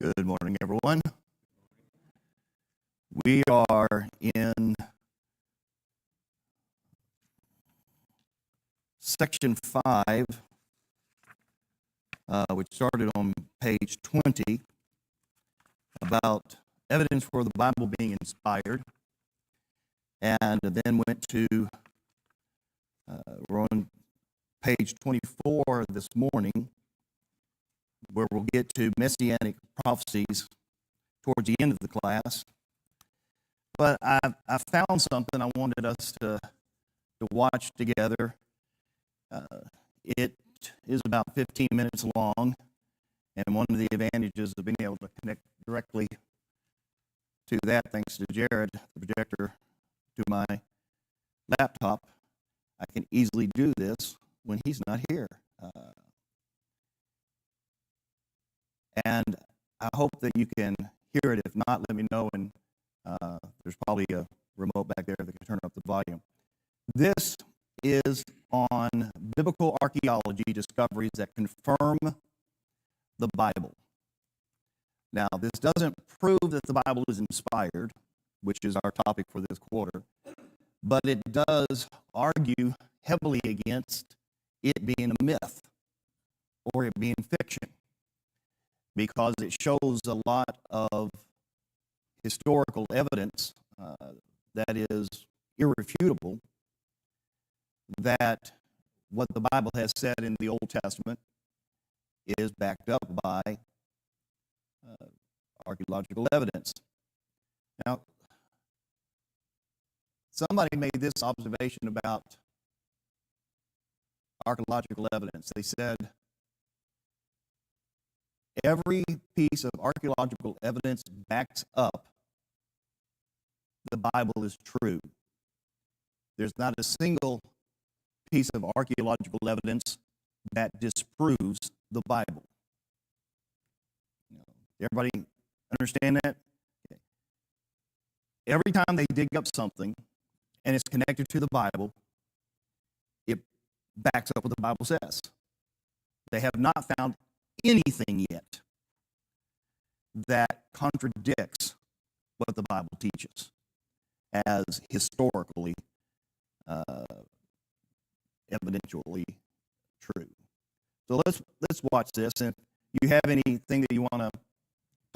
Good morning, everyone. We are in section 5, which started on page 20, about evidence for the Bible being inspired, and then went to, we're on page 24 this morning, where we'll get to messianic prophecies towards the end of the class. But I found something I wanted us to watch together. It is about 15 minutes long, and one of the advantages of being able to connect directly to that, thanks to Jared, the projector, to my laptop, I can easily do this when he's not here. And I hope that you can hear it. If not, let me know, and there's probably a remote back there that can turn up the volume. This is on biblical archaeology discoveries that confirm the Bible. Now, this doesn't prove that the Bible is inspired, which is our topic for this quarter, but it does argue heavily against it being a myth or it being fiction, because it shows a lot of historical evidence that is irrefutable that what the Bible has said in the Old Testament is backed up by archaeological evidence. Now, somebody made this observation about archaeological evidence. They said, every piece of archaeological evidence backs up the Bible is true. There's not a single piece of archaeological evidence that disproves the Bible. Everybody understand that? Okay. Every time they dig up something and it's connected to the Bible, it backs up what the Bible says. They have not found anything yet that contradicts what the Bible teaches as historically, evidentially true. So let's watch this, and if you have anything that you want to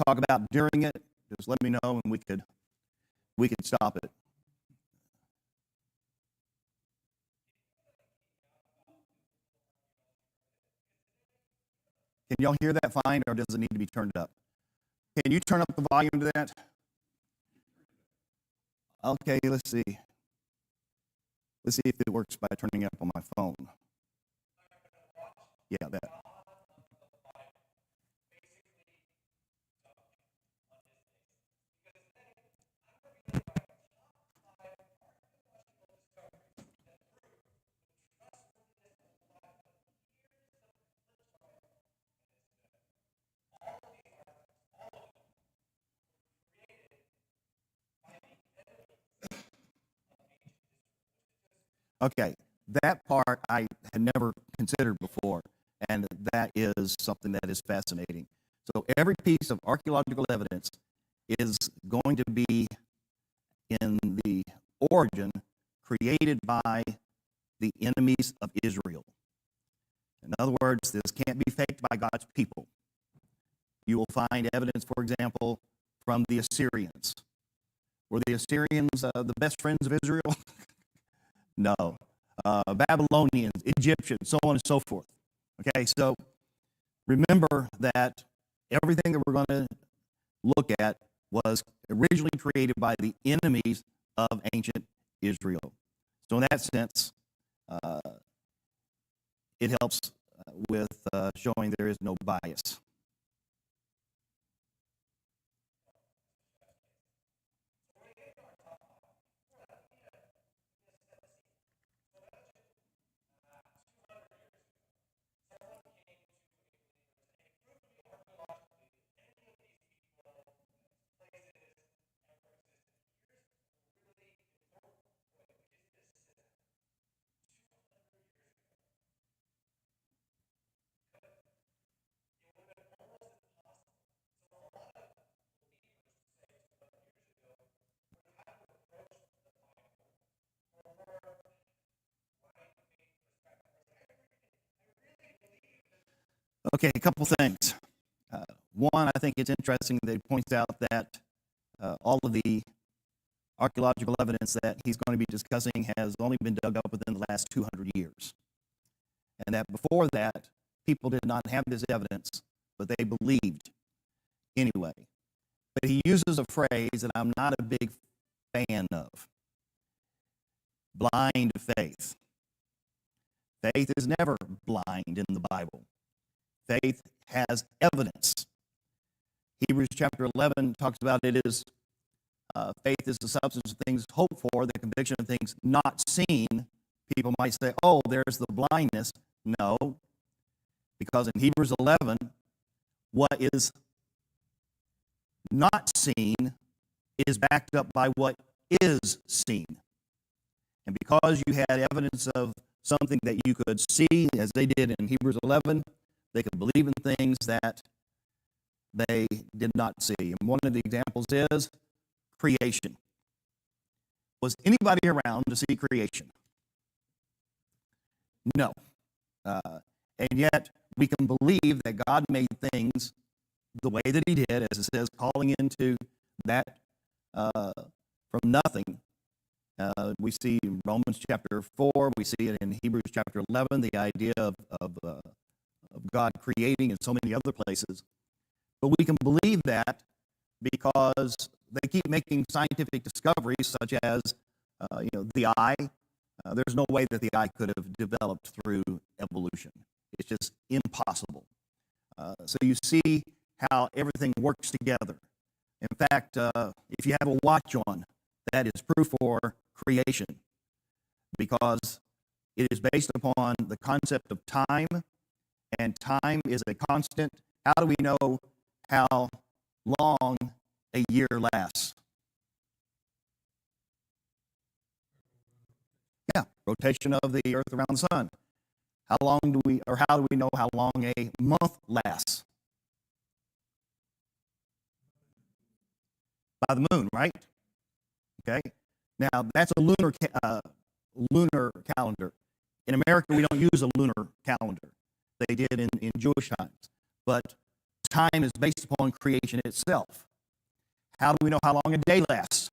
talk about during it, just let me know, and we could stop it. Can y'all hear that fine, or does it need to be turned up? Can you turn up the volume to that? Okay, let's see. Let's see if it works by turning it up on my phone. Yeah, that. Okay, that part I had never considered before, and that is something that is fascinating. So every piece of archaeological evidence is going to be in the origin created by the enemies of Israel. In other words, this can't be faked by God's people. You will find evidence, for example, from the Assyrians. Were the Assyrians the best friends of Israel? No. Babylonians, Egyptians, so on and so forth. Okay, so remember that everything that we're going to look at was originally created by the enemies of ancient Israel. So in that sense, it helps with showing there is no bias. Okay, a couple things. One, I think it's interesting that he points out that all of the archaeological evidence that he's going to be discussing has only been dug up within the last 200 years. And that before that, people did not have this evidence, but they believed anyway. But he uses a phrase that I'm not a big fan of: blind faith. Faith is never blind in the Bible. Faith has evidence. Hebrews chapter 11 talks about it is faith is the substance of things hoped for, the conviction of things not seen. People might say, oh, there's the blindness. No, because in Hebrews 11, what is not seen is backed up by what is seen. And because you had evidence of something that you could see, as they did in Hebrews 11, they could believe in things that they did not see. And one of the examples is creation. Was anybody around to see creation? No. And yet, we can believe that God made things the way that he did, as it says, calling into that from nothing. We see in Romans chapter 4, we see it in Hebrews chapter 11, the idea of God creating in so many other places. But we can believe that because they keep making scientific discoveries such as, the eye. There's no way that the eye could have developed through evolution. It's just impossible. So you see how everything works together. In fact, if you have a watch on, that is proof for creation, because it is based upon the concept of time, and time is a constant. How do we know how long a year lasts? Yeah, rotation of the earth around the sun. How do we know how long a month lasts? By the moon, right? Okay. Now, that's a lunar calendar. In America, we don't use a lunar calendar. They did in Jewish times. But time is based upon creation itself. How do we know how long a day lasts?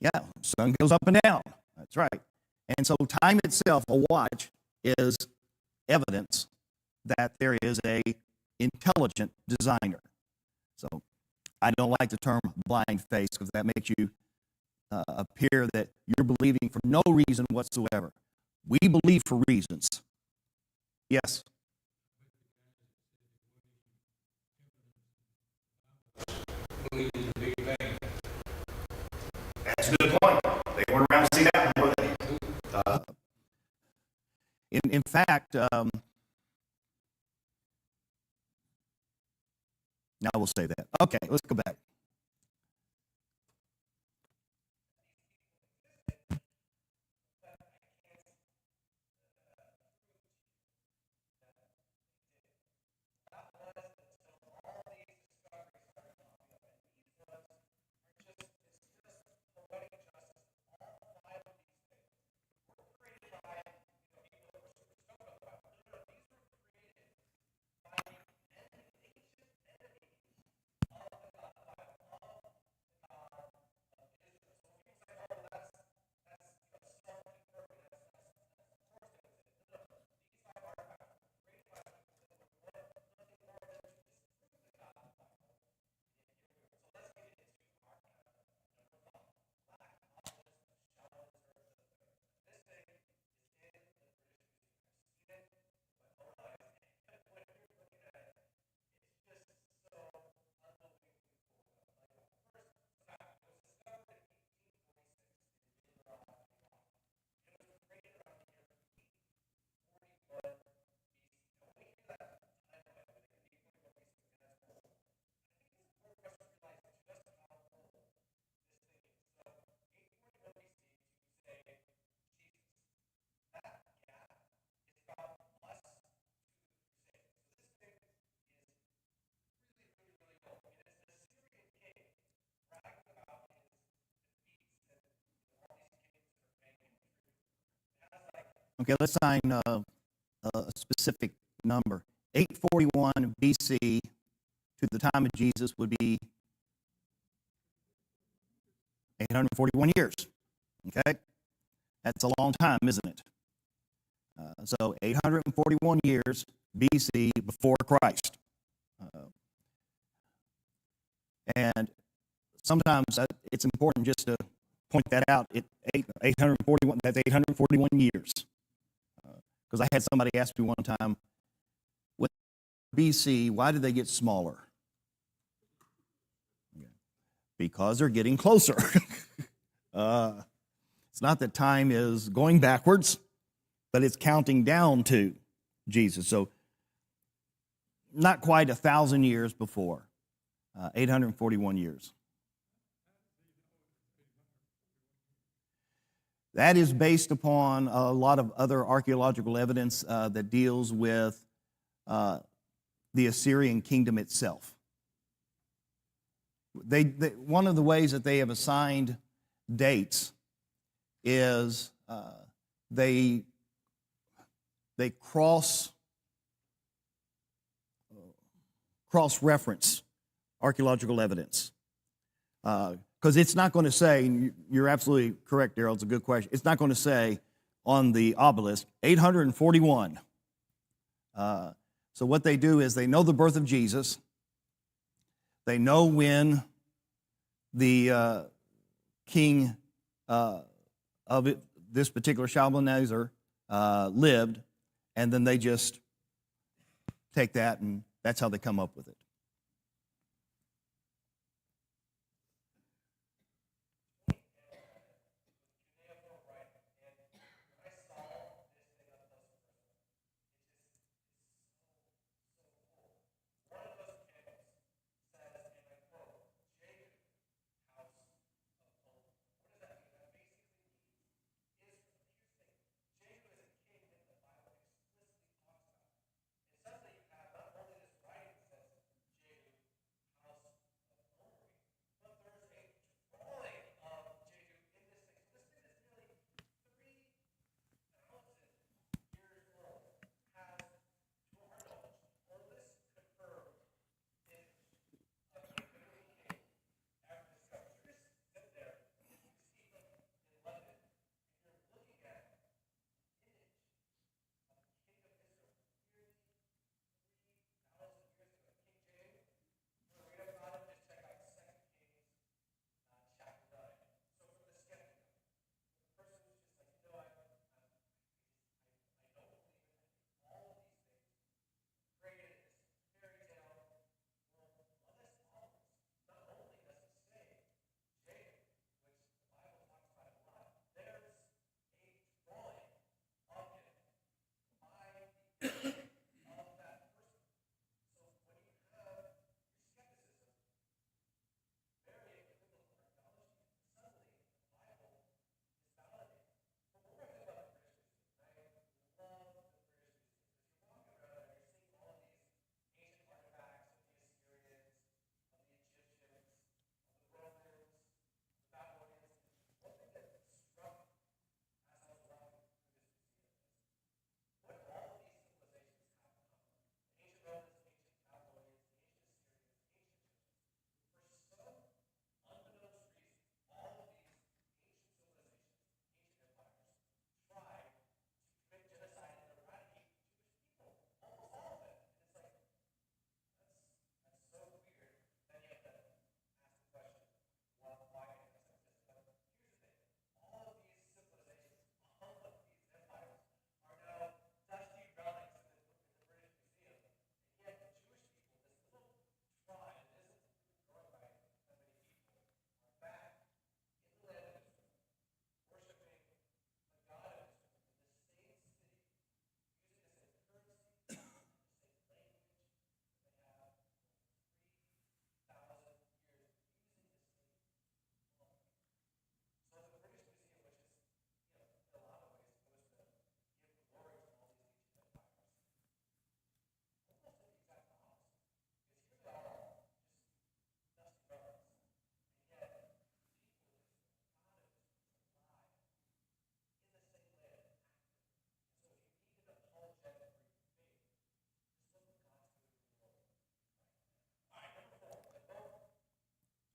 Yeah, sun goes up and down. That's right. And so time itself, a watch, is evidence that there is a intelligent designer. So I don't like the term blind faith, because that makes you appear that you're believing for no reason whatsoever. We believe for reasons. Yes? That's a good point. They weren't around to see that one, were they? In fact, now we'll say that. Okay, let's go back. Okay, let's sign a specific number. 841 BC to the time of Jesus would be 841 years. Okay? That's a long time, isn't it? So 841 years BC before Christ. And sometimes it's important just to point that out. 841, that's 841 years. Because I had somebody ask me one time, with BC, why did they get smaller? Because they're getting closer. It's not that time is going backwards, but it's counting down to Jesus. So not quite 1,000 years before, 841 years. That is based upon a lot of other archaeological evidence that deals with the Assyrian kingdom itself. One of the ways that they have assigned dates is they cross-reference archaeological evidence. Because it's not going to say, and you're absolutely correct, Daryl, it's a good question, it's not going to say on the obelisk, 841. So what they do is they know the birth of Jesus. They know when the king of this particular Shalmaneser lived, and then they just take that, and that's how they come up with it.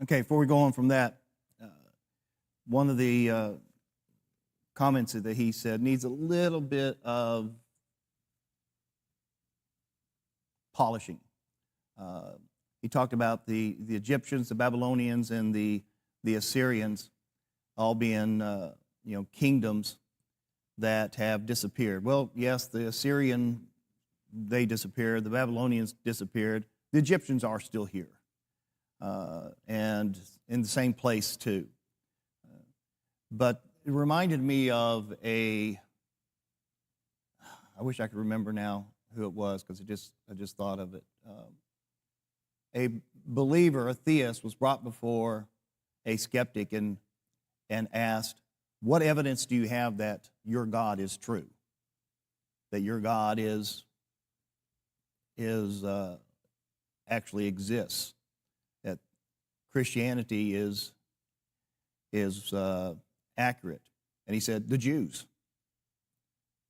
Okay, before we go on from that, one of the comments that he said needs a little bit of polishing. He talked about the Egyptians, the Babylonians, and the Assyrians all being kingdoms that have disappeared. Well, yes, the Assyrian, they disappeared. The Babylonians disappeared. The Egyptians are still here, and in the same place too. But it reminded me of I wish I could remember now who it was, because I just thought of it. A believer, a theist, was brought before a skeptic and asked, "What evidence do you have that your God is true? That your God actually exists? That Christianity is accurate?" And he said, "The Jews."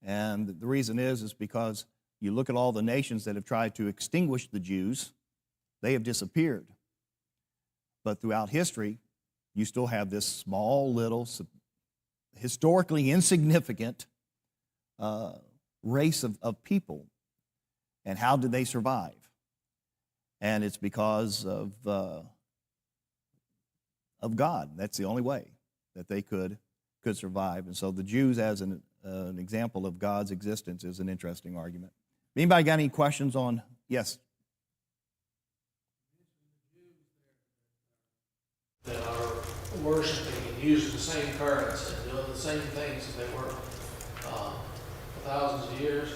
And the reason is because you look at all the nations that have tried to extinguish the Jews, they have disappeared. But throughout history, you still have this small, little, historically insignificant race of people. And how did they survive? And it's because of God. That's the only way that they could survive. And so the Jews, as an example of God's existence, is an interesting argument. Anybody got any questions on? Yes. That are worshiping and using the same currency and doing the same things that they were for thousands of years,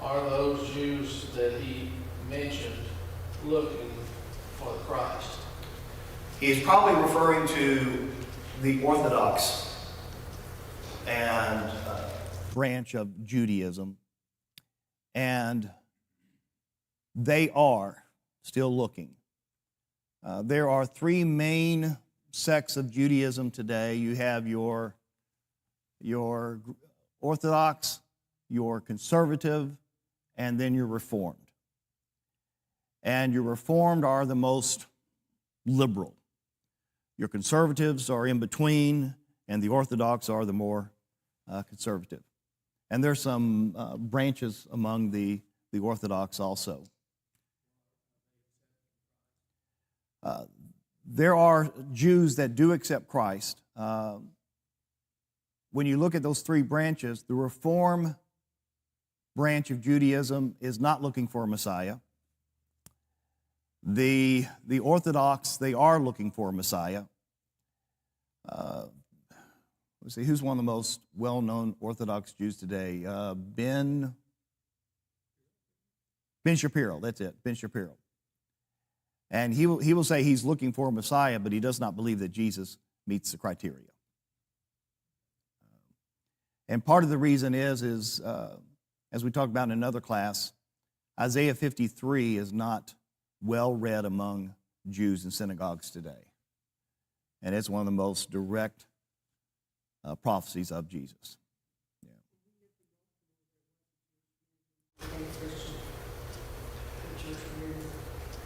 are those Jews that he mentioned looking for the Christ? He's probably referring to the Orthodox and branch of Judaism, and they are still looking. There are three main sects of Judaism today. You have your Orthodox, your conservative, and then your Reformed. And your Reformed are the most liberal. Your conservatives are in between, and the Orthodox are the more conservative. And there's some branches among the Orthodox also. There are Jews that do accept Christ. When you look at those three branches, the Reform branch of Judaism is not looking for a Messiah. The Orthodox, they are looking for a Messiah. Let's see, who's one of the most well-known Orthodox Jews today? Ben Shapiro, that's it, Ben Shapiro. And he will say he's looking for a Messiah, but he does not believe that Jesus meets the criteria. And part of the reason is as we talked about in another class, Isaiah 53 is not well read among Jews in synagogues today. And it's one of the most direct prophecies of Jesus. Yeah.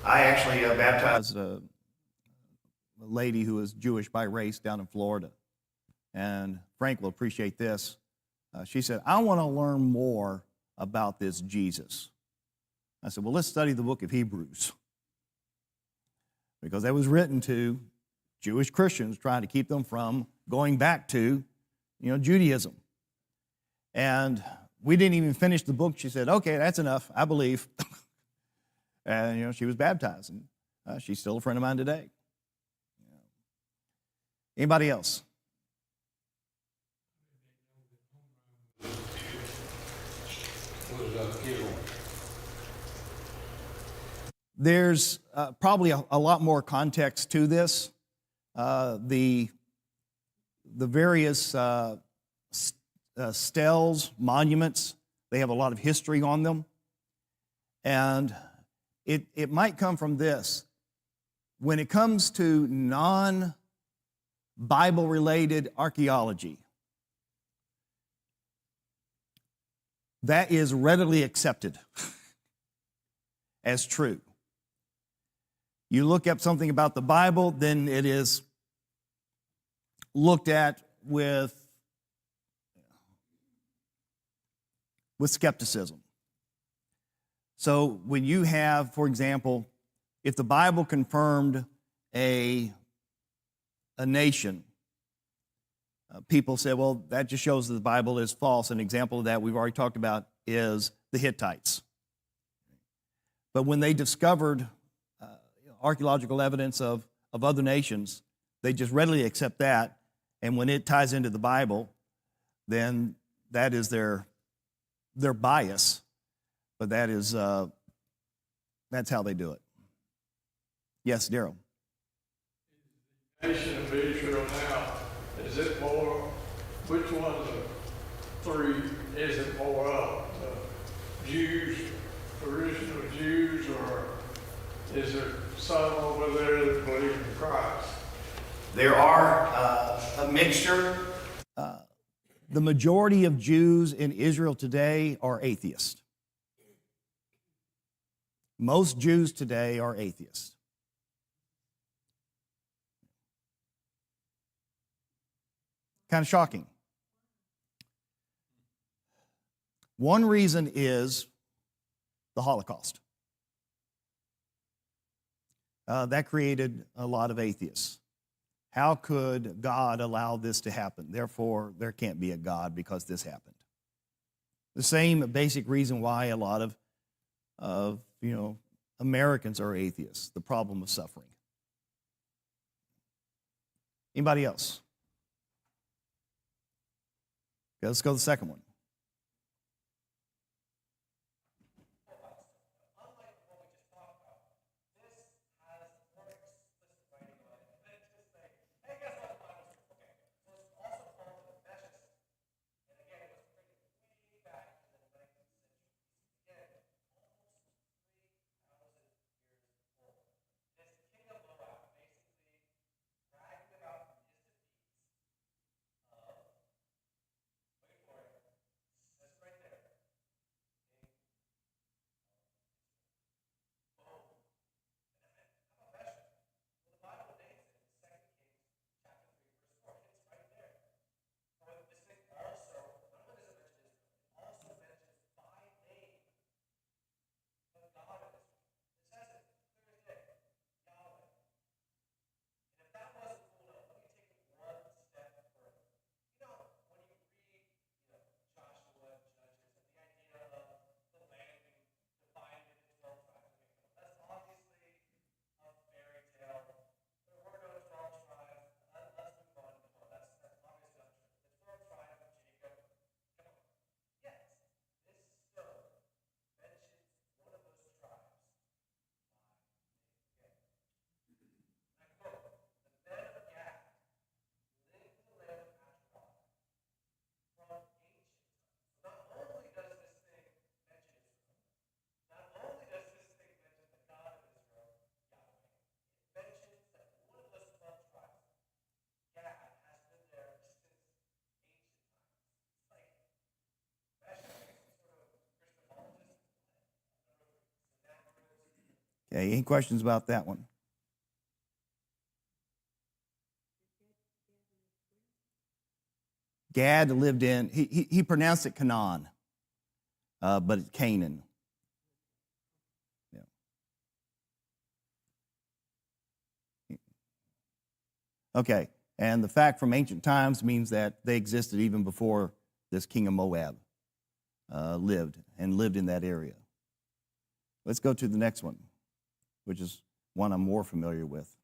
I actually baptized a lady who is Jewish by race down in Florida. And Frank will appreciate this. She said, "I want to learn more about this Jesus." I said, "Well, let's study the book of Hebrews." Because that was written to Jewish Christians, trying to keep them from going back to, Judaism. And we didn't even finish the book. She said, "Okay, that's enough. I believe." And, she was baptized. And she's still a friend of mine today. Anybody else? There's probably a lot more context to this. The various stels, monuments, they have a lot of history on them. And it might come from this. When it comes to non-Bible-related archaeology, that is readily accepted as true. You look up something about the Bible, then it is looked at with skepticism. So when you have, for example, if the Bible confirmed a nation, people say, well, that just shows that the Bible is false. An example of that we've already talked about is the Hittites. But when they discovered archaeological evidence of other nations, they just readily accept that. And when it ties into the Bible, then that is their bias. But that's how they do it. Yes, Daryl. The nation of Israel now, is it more, which one of the three is it more of? The Jews, original Jews, or is there some over there that believe in Christ? There are a mixture. The majority of Jews in Israel today are atheists. Most Jews today are atheists. Kind of shocking. One reason is the Holocaust. That created a lot of atheists. How could God allow this to happen? Therefore, there can't be a God because this happened. The same basic reason why a lot of Americans are atheists, the problem of suffering. Anybody else? Okay, let's go to the second one. Okay, any questions about that one? Gad lived in, he pronounced it Canaan, but it's Canaan. Yeah. Okay, and the fact from ancient times means that they existed even before this king of Moab lived in that area. Let's go to the next one, which is one I'm more familiar with.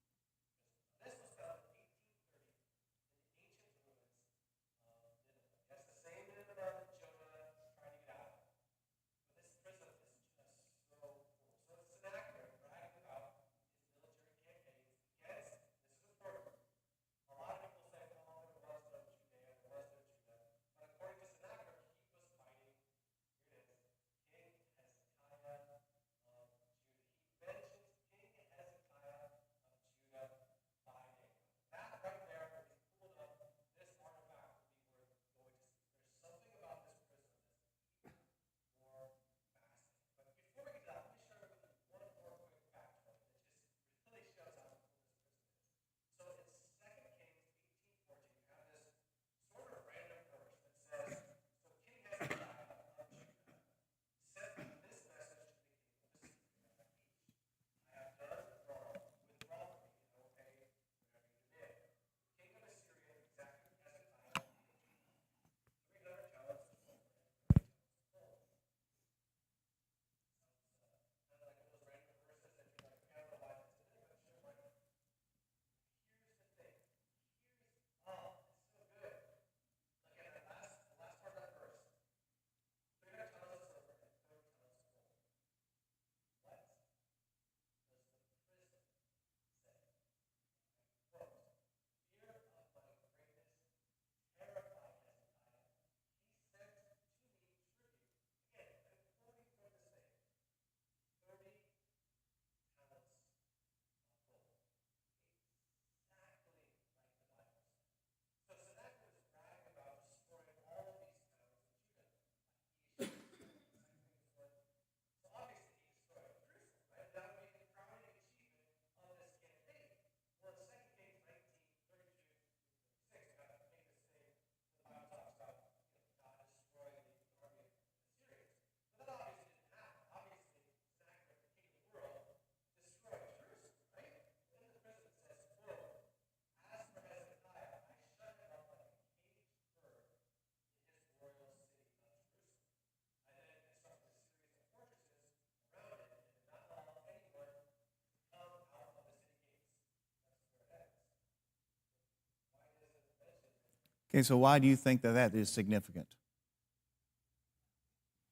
Okay, so why do you think that that is significant?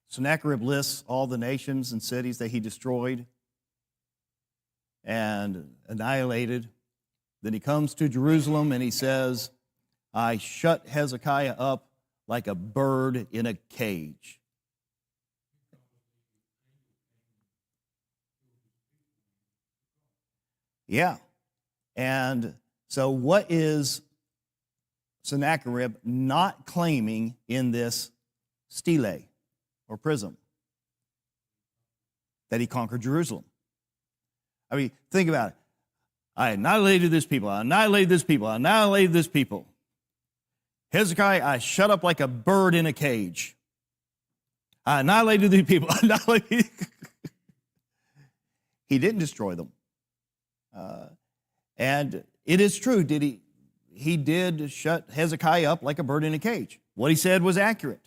Sennacherib lists all the nations and cities that he destroyed and annihilated. Then he comes to Jerusalem and he says, I shut Hezekiah up like a bird in a cage. Yeah. And so what is Sennacherib not claiming in this stele or prism? That he conquered Jerusalem. I mean, think about it. I annihilated this people. I annihilated this people. I annihilated this people. Hezekiah, I shut up like a bird in a cage. I annihilated these people. He didn't destroy them. And it is true, he did shut Hezekiah up like a bird in a cage. What he said was accurate,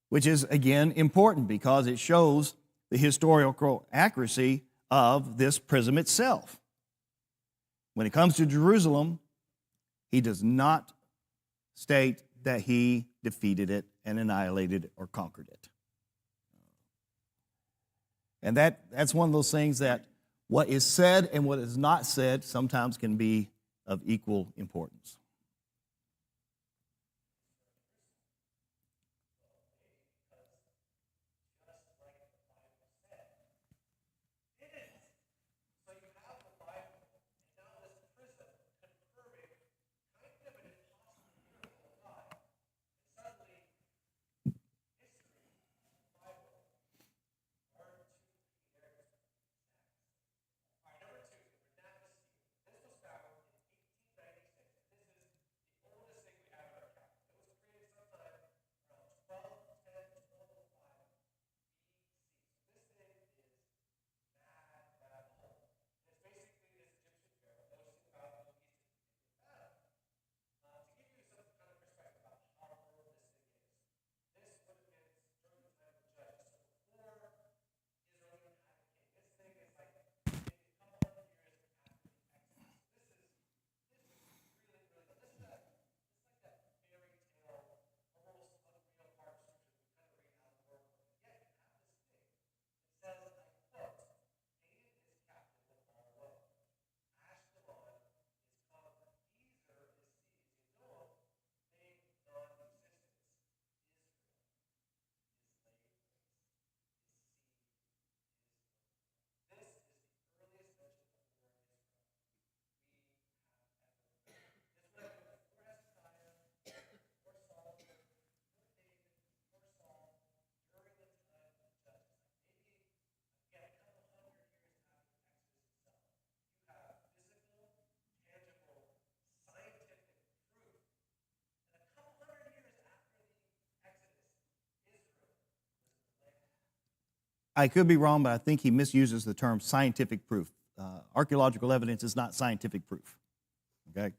which is, again, important because it shows the historical accuracy of this prism itself. When it comes to Jerusalem, he does not state that he defeated it and annihilated it or conquered it. And that's one of those things that what is said and what is not said sometimes can be of equal importance. I could be wrong, but I think he misuses the term scientific proof. Archaeological evidence is not scientific proof. Okay?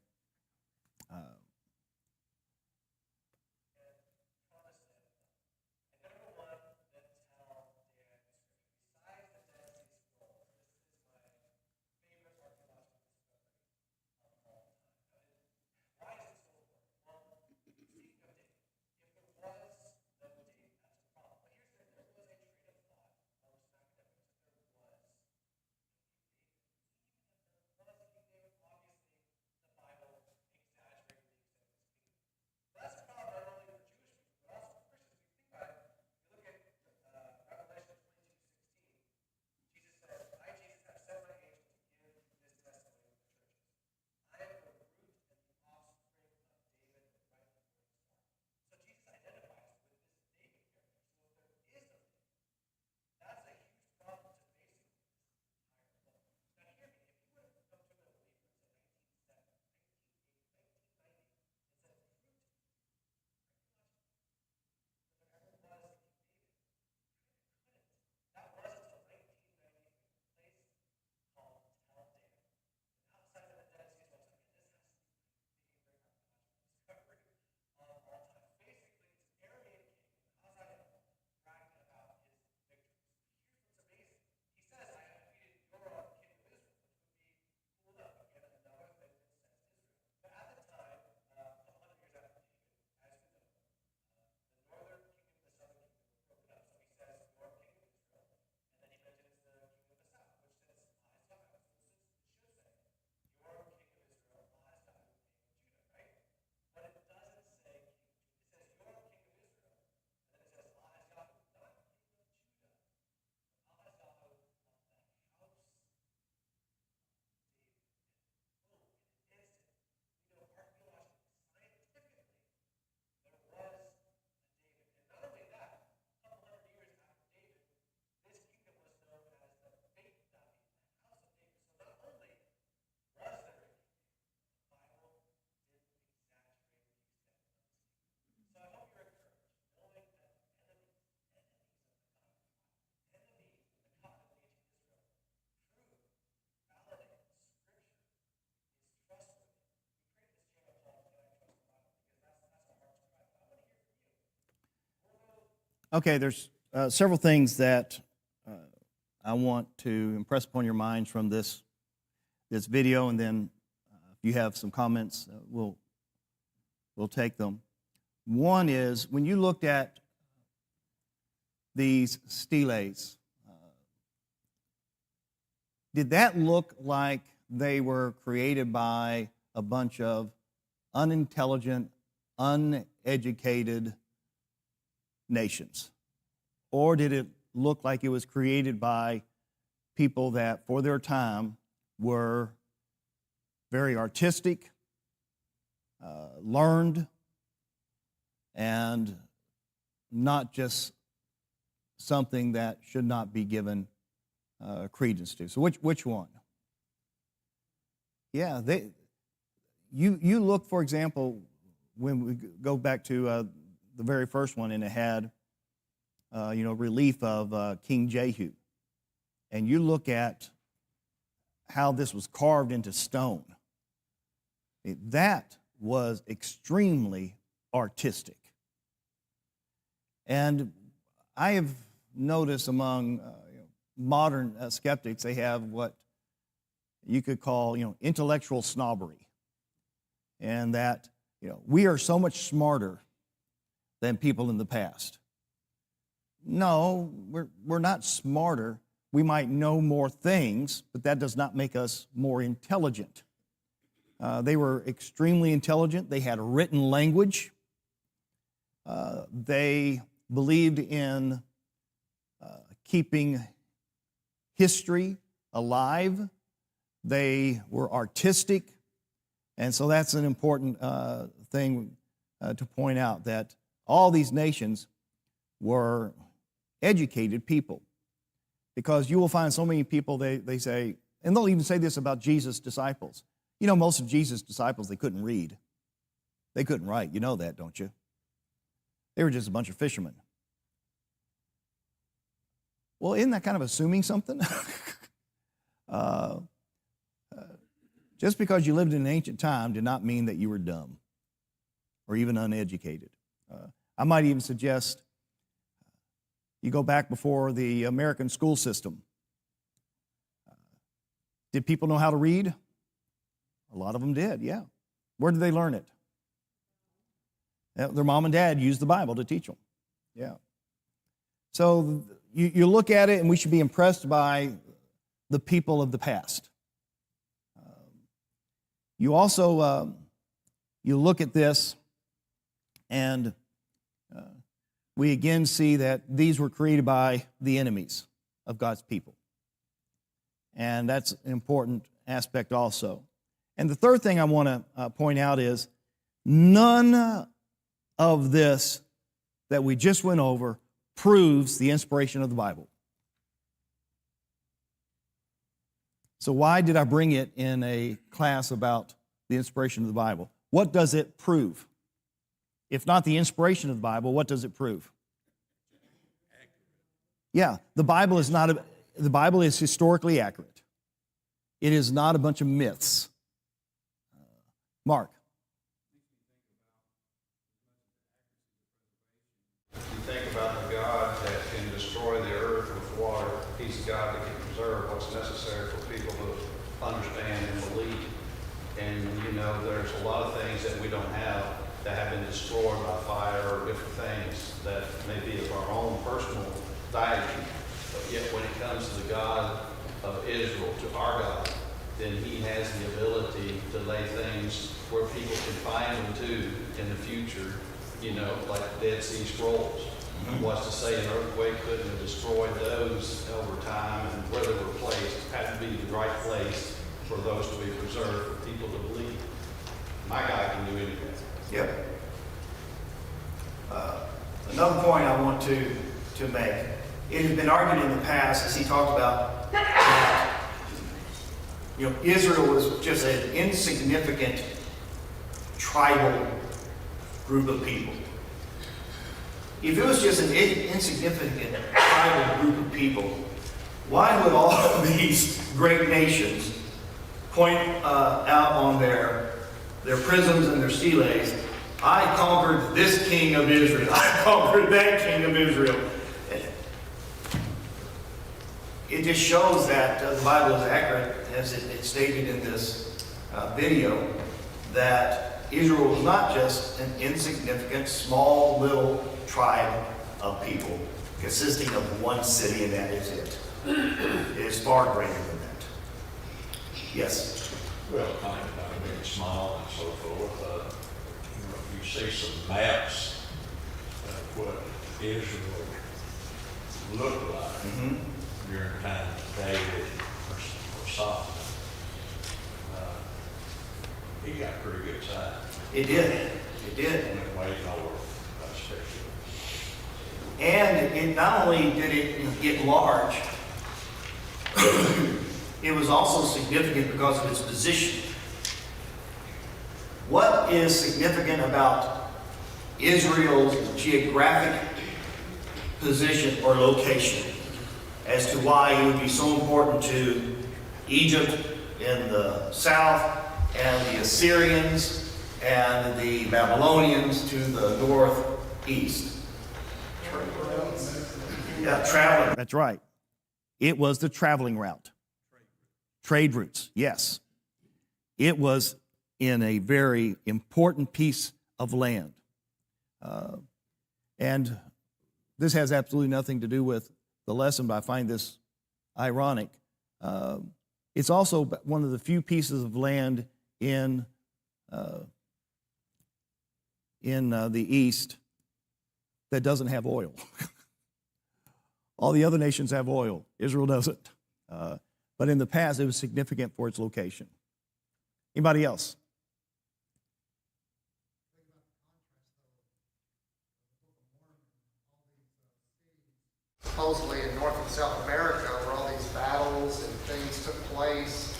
Okay, there's several things that I want to impress upon your minds from this video, and then if you have some comments, we'll take them. One is, when you looked at these steles, did that look like they were created by a bunch of unintelligent, uneducated nations? Or did it look like it was created by people that, for their time, were very artistic, learned, and not just something that should not be given credence to? So which one? Yeah, you look, for example, when we go back to the very first one, and it had relief of King Jehu, and you look at how this was carved into stone. That was extremely artistic. And I have noticed among modern skeptics, they have what you could call intellectual snobbery, and that we are so much smarter than people in the past. No, we're not smarter. We might know more things, but that does not make us more intelligent. They were extremely intelligent. They had a written language. They believed in keeping history alive. They were artistic. And so that's an important thing to point out, that all these nations were educated people. Because you will find so many people, they say, and they'll even say this about Jesus' disciples. Most of Jesus' disciples, they couldn't read. They couldn't write. You know that, don't you? They were just a bunch of fishermen. Well, isn't that kind of assuming something? Just because you lived in an ancient time did not mean that you were dumb or even uneducated. I might even suggest you go back before the American school system. Did people know how to read? A lot of them did, yeah. Where did they learn it? Their mom and dad used the Bible to teach them. Yeah. So you look at it, and we should be impressed by the people of the past. You also, you look at this, and we again see that these were created by the enemies of God's people. And that's an important aspect also. And the third thing I want to point out is none of this that we just went over proves the inspiration of the Bible. So why did I bring it in a class about the inspiration of the Bible? What does it prove? If not the inspiration of the Bible, what does it prove? Yeah, the Bible is historically accurate. It is not a bunch of myths. Mark. You think about the God that can destroy the earth with water. He's the God that can preserve what's necessary for people to understand and believe. And there's a lot of things that we don't have that have been destroyed by fire or different things that may be of our own personal value. But yet when it comes to the God of Israel, to our God, then He has the ability to lay things where people can find them too in the future, like Dead Sea Scrolls. What's to say an earthquake couldn't have destroyed those over time, and where they were placed had to be the right place for those to be preserved for people to believe. My God can do anything. Yep. Another point I want to make. It has been argued in the past, as he talked about, that Israel was just an insignificant tribal group of people. If it was just an insignificant tribal group of people, why would all of these great nations point out on their prisms and their steles, I conquered this king of Israel. I conquered that king of Israel. It just shows that the Bible is accurate, as it's stated in this video, that Israel was not just an insignificant, small, little tribe of people consisting of one city, and that is it. It is far greater than that. Yes? Well, kind of not being small and so forth. You see some maps of what Israel looked like during the time of David or Solomon. He got pretty good size. It did. It did. Went way north, especially. And it not only did it get large, it was also significant because of its position. What is significant about Israel's geographic position or location as to why it would be so important to Egypt in the south and the Assyrians and the Babylonians to the northeast? Yeah, traveling. That's right. It was the traveling route. Trade routes, yes. It was in a very important piece of land. And this has absolutely nothing to do with the lesson, but I find this ironic. It's also one of the few pieces of land in the East that doesn't have oil. All the other nations have oil. Israel doesn't. But in the past, it was significant for its location. Anybody else? Supposedly in North and South America, where all these battles and things took place,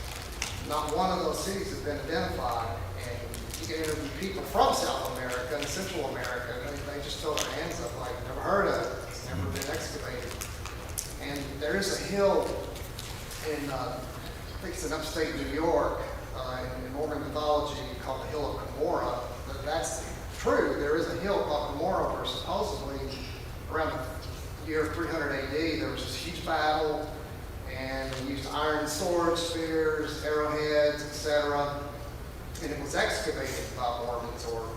not one of those cities has been identified. And you can interview people from South America and Central America, and they just throw their hands up like, never heard of it. It's never been excavated. And there is a hill in, I think it's in upstate New York, in Mormon mythology called the Hill of Gomorrah. But that's true. There is a hill called Gomorrah where supposedly around the year 300 AD there was this huge battle, and they used iron swords, spears, arrowheads, etc. And it was excavated by Mormons, or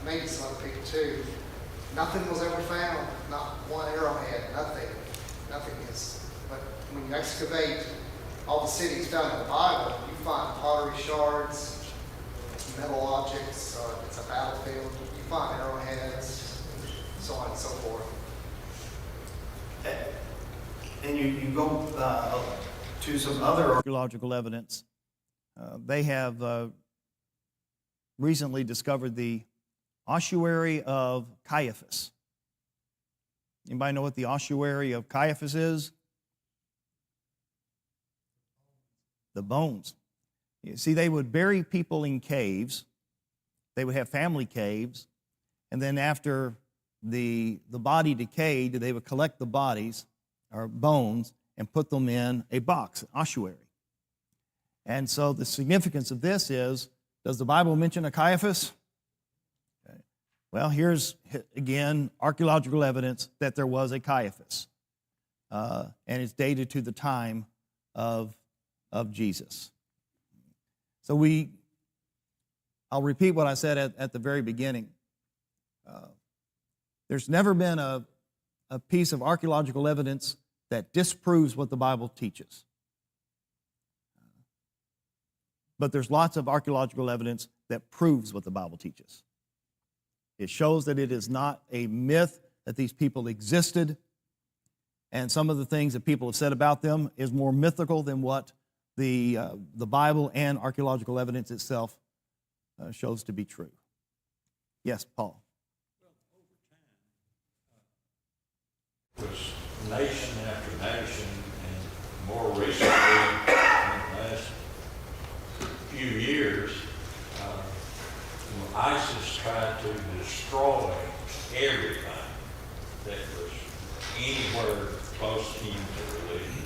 maybe some other people too. Nothing was ever found, not one arrowhead, nothing. Nothing is. But when you excavate all the cities found in the Bible, you find pottery shards, metal objects, it's a battlefield, you find arrowheads, so on and so forth. And you go to some other archaeological evidence. They have recently discovered the ossuary of Caiaphas. Anybody know what the ossuary of Caiaphas is? The bones. You see, they would bury people in caves. They would have family caves. And then after the body decayed, they would collect the bodies or bones and put them in a box, an ossuary. And so the significance of this is, does the Bible mention a Caiaphas? Okay. Well, here's, again, archaeological evidence that there was a Caiaphas. And it's dated to the time of Jesus. So I'll repeat what I said at the very beginning. There's never been a piece of archaeological evidence that disproves what the Bible teaches. But there's lots of archaeological evidence that proves what the Bible teaches. It shows that it is not a myth that these people existed, and some of the things that people have said about them is more mythical than what the Bible and archaeological evidence itself shows to be true. Yes, Paul. Was nation after nation, and more recently, in the last few years, ISIS tried to destroy everything that was anywhere close to the religion.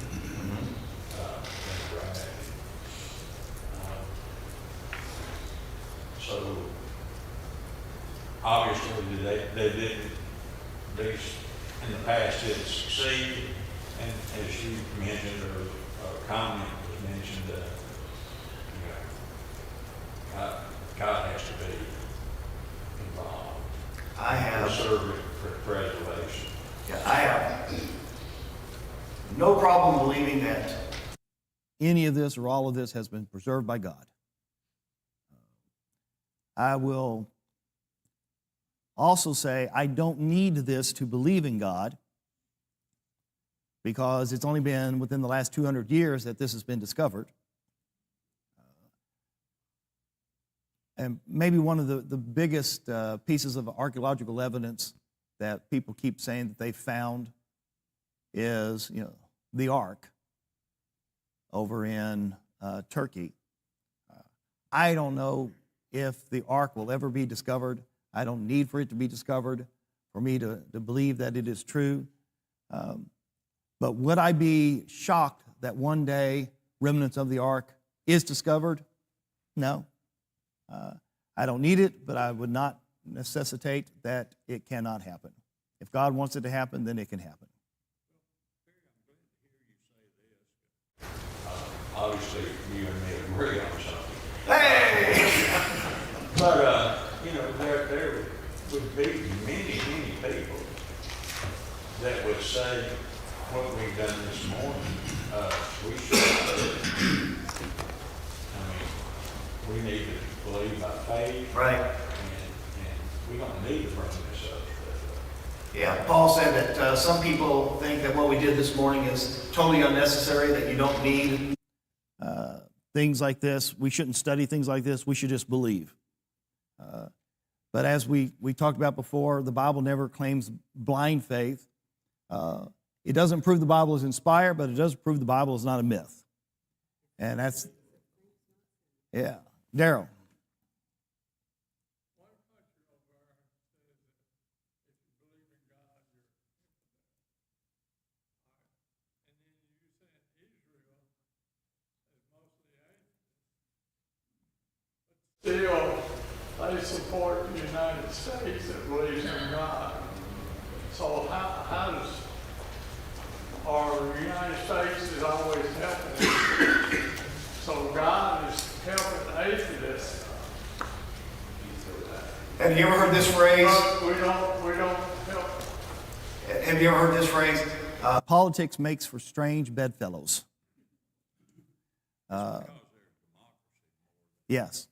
So they didn't, these, in the past didn't succeed, and as you mentioned, or a comment was mentioned, God has to be involved. I have, Preservation. yeah, I have no problem believing that any of this or all of this has been preserved by God. I will also say I don't need this to believe in God, because it's only been within the last 200 years that this has been discovered. And maybe one of the biggest pieces of archaeological evidence that people keep saying that they found is, the Ark over in Turkey. I don't know if the Ark will ever be discovered. I don't need for it to be discovered for me to believe that it is true. But would I be shocked that one day remnants of the Ark is discovered? No. I don't need it, but I would not necessitate that it cannot happen. If God wants it to happen, then it can happen. Obviously, you and me agree on something. Hey! But, there would be many people that would say what we've done this morning, we should. We need to believe by faith. Right. And we don't need to bring this up. Yeah, Paul said that some people think that what we did this morning is totally unnecessary, that you don't need things like this. We shouldn't study things like this. We should just believe. But as we talked about before, the Bible never claims blind faith. It doesn't prove the Bible is inspired, but it does prove the Bible is not a myth. And that's, yeah. Daryl. Still, they support the United States that believes in God. So how does, our United States is always helping. So God is helping atheists. Have you ever heard this phrase? But we don't help. Have you ever heard this phrase? Politics makes for strange bedfellows. Yes.